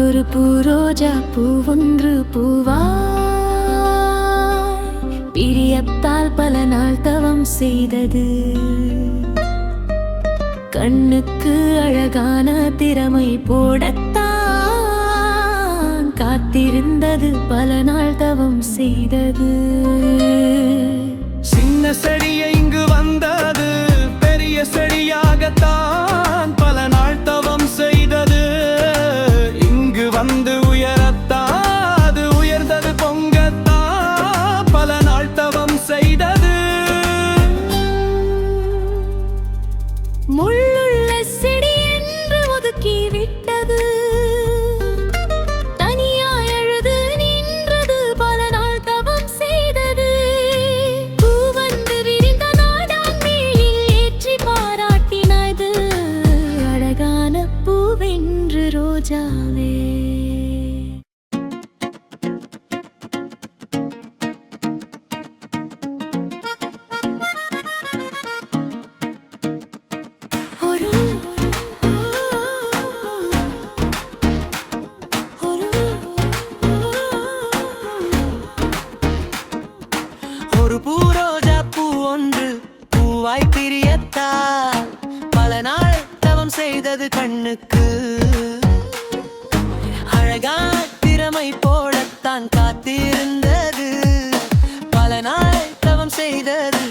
ஒரு பூ ரோஜா பூ ஒன்று பூவாய் பிரியத்தால் பல நாள் தவம் செய்தது. கண்ணுக்கு அழகான திறமை போடத்தான் காத்திருந்தது, பல நாள் தவம் செய்தது. சின்ன செடியை இங்கு வந்தது, பெரிய செடியாகத்தான் பல நாள் தவம் செய்தது. இங்கு வந்து உயரத்தான் அது உயர்ந்தது, பொங்கத்தான் பல நாள் தவம் செய்தது. முள்ளுள்ள செடி என்று ஒதுக்கி விட்டது, தனியாய் அழுது நின்றது, பல நாள் தவம் செய்தது. பூ வந்து விரிந்த நாடாம் மேலில் ஏற்றி பாராட்டினது, அழகான பூவென்று ரோஜாவே. ஒரு பூ ரோஜா பூ ஒன்று பூவாய் பிரியத்தால் பல நாள் தவம் செய்தது. கண்ணுக்கு அழகான திறமை போடத்தான் காத்திருந்தது, பல நாள் தவம் செய்தது.